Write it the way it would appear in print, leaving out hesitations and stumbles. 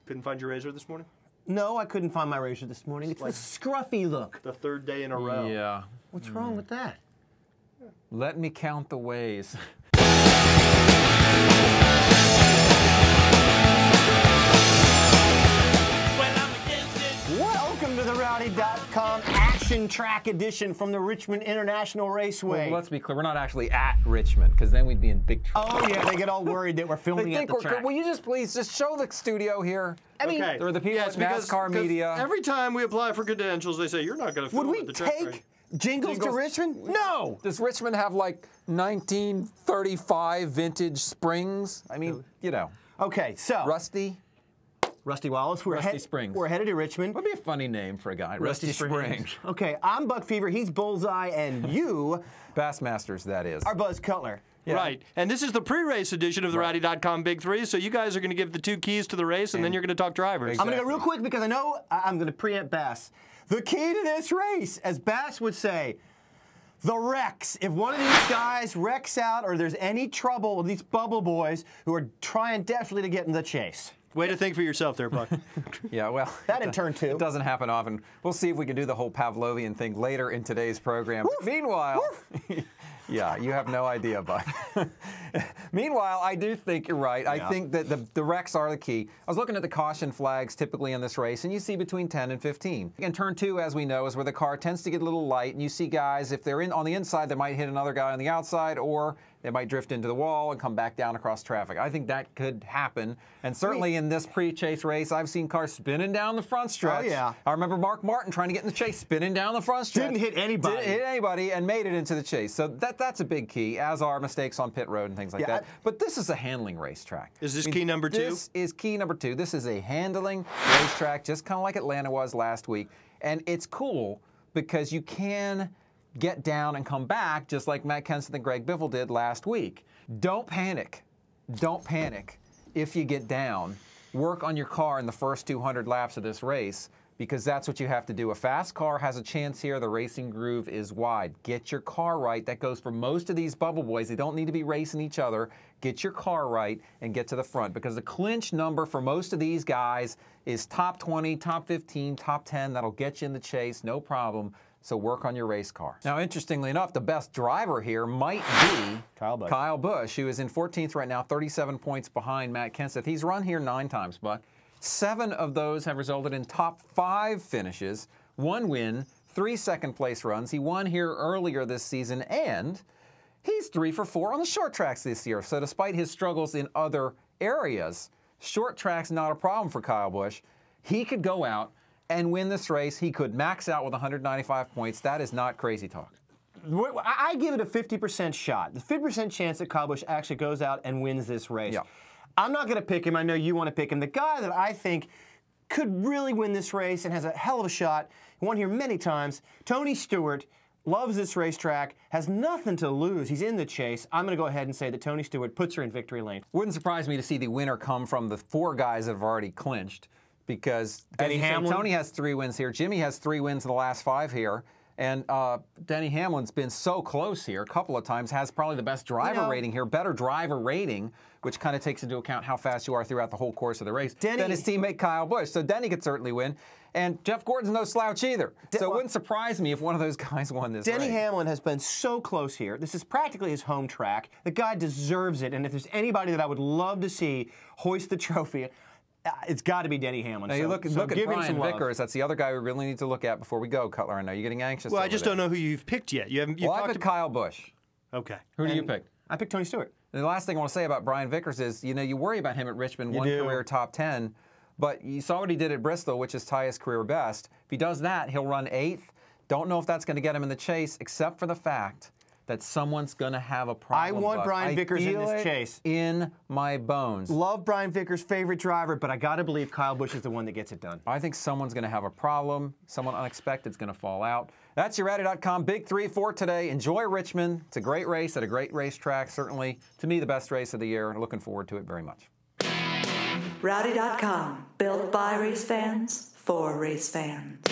Couldn't find your razor this morning? No, I couldn't find my razor this morning. It's like the scruffy look. The third day in a row. Yeah. What's wrong with that? Let me count the ways. Welcome to the Rowdy.com Action Track Edition from the Richmond International Raceway. Well, let's be clear, we're not actually at Richmond, because then we'd be in big trouble. Oh yeah, they get all worried that we're filming at the track. Will you just please just show the studio here? I mean, Okay. or the people at NASCAR media. Every time we apply for credentials, they say, you're not going to film Would we at the track. take jingles to Richmond? No! Does Richmond have like 1935 vintage springs? I mean, you know. Okay, so Rusty Wallace, Rusty Springs. We're headed to Richmond. Would be a funny name for a guy. Rusty Springs. Okay, I'm Buck Fever, he's Bullseye, and you Bassmasters, that is. are Buzz Cutler. Yeah. Right. And this is the pre-race edition of the Rowdy.com Big Three, so you guys are going to give the two keys to the race, and then you're going to talk drivers. I'm going to go real quick because I know I'm going to preempt Bass. The key to this race, as Bass would say, the wrecks. If one of these guys wrecks out or there's any trouble with these bubble boys who are trying desperately to get in the chase. Way to think for yourself there, Buck. Yeah, well. That in turn two. It doesn't happen often. We'll see if we can do the whole Pavlovian thing later in today's program. Woof. Meanwhile, yeah, you have no idea, Buck. Meanwhile, I do think you're right. I think that the wrecks are the key. I was looking at the caution flags typically in this race, and you see between 10 and 15. And turn two, as we know, is where the car tends to get a little light, and you see guys, if they're on the inside, they might hit another guy on the outside, or they might drift into the wall and come back down across traffic. I think that could happen. And certainly in this pre-chase race, I've seen cars spinning down the front stretch. Oh, yeah. I remember Mark Martin trying to get in the chase, spinning down the front stretch. Didn't hit anybody. Didn't hit anybody and made it into the chase. So that's a big key, as are mistakes on pit road and things like that. But this is a handling racetrack. Is this key number two? This is key number two. This is a handling racetrack, just kind of like Atlanta was last week. And it's cool because you can get down and come back just like Matt Kenseth and Greg Biffle did last week. Don't panic. Don't panic if you get down. Work on your car in the first 200 laps of this race because that's what you have to do. A fast car has a chance here. The racing groove is wide. Get your car right. That goes for most of these bubble boys. They don't need to be racing each other. Get your car right and get to the front because the clinch number for most of these guys is top 20, top 15, top 10. That'll get you in the chase, no problem. So work on your race car. Now, interestingly enough, the best driver here might be Kyle Busch, who is in 14th right now, 37 points behind Matt Kenseth. He's run here 9 times, Buck. 7 of those have resulted in top 5 finishes, 1 win, 3 second-place runs. He won here earlier this season, and he's 3 for 4 on the short tracks this year. So despite his struggles in other areas, short tracks not a problem for Kyle Busch. He could go out and win this race. He could max out with 195 points. That is not crazy talk. I give it a 50% shot. The 50% chance that Kyle Busch actually goes out and wins this race. Yeah. I'm not going to pick him. I know you want to pick him. The guy that I think could really win this race and has a hell of a shot, won here many times, Tony Stewart, loves this racetrack, has nothing to lose. He's in the chase. I'm going to go ahead and say that Tony Stewart puts her in victory lane. Wouldn't surprise me to see the winner come from the 4 guys that have already clinched. Because Denny Hamlin. Tony has 3 wins here. Jimmy has 3 wins in the last 5 here. And Denny Hamlin's been so close here a couple of times, has probably the best driver rating here, better driver rating, which kind of takes into account how fast you are throughout the whole course of the race, than his teammate Kyle Busch. So Denny could certainly win. And Jeff Gordon's no slouch either. So it wouldn't surprise me if one of those guys won this race. Denny Hamlin has been so close here. This is practically his home track. The guy deserves it. And if there's anybody that I would love to see hoist the trophy, it's got to be Denny Hamlin. Now, you look at Brian Vickers. That's the other guy we really need to look at before we go, Cutler. I know you're getting anxious. Well, I just don't know who you've picked yet. I picked Kyle Busch. Okay. Who do you pick? I picked Tony Stewart. And the last thing I want to say about Brian Vickers is, you worry about him at Richmond, one career top 10, but you saw what he did at Bristol, which is tie his career best. If he does that, he'll run 8th. Don't know if that's going to get him in the chase, except for the fact that someone's going to have a problem. I want Brian Vickers in this chase. In my bones. Love Brian Vickers' favorite driver, but I got to believe Kyle Busch is the one that gets it done. I think someone's going to have a problem. Someone unexpected's going to fall out. That's your Rowdy.com Big 3 for today. Enjoy Richmond. It's a great race at a great racetrack. Certainly, to me, the best race of the year. Looking forward to it very much. Rowdy.com, built by race fans, for race fans.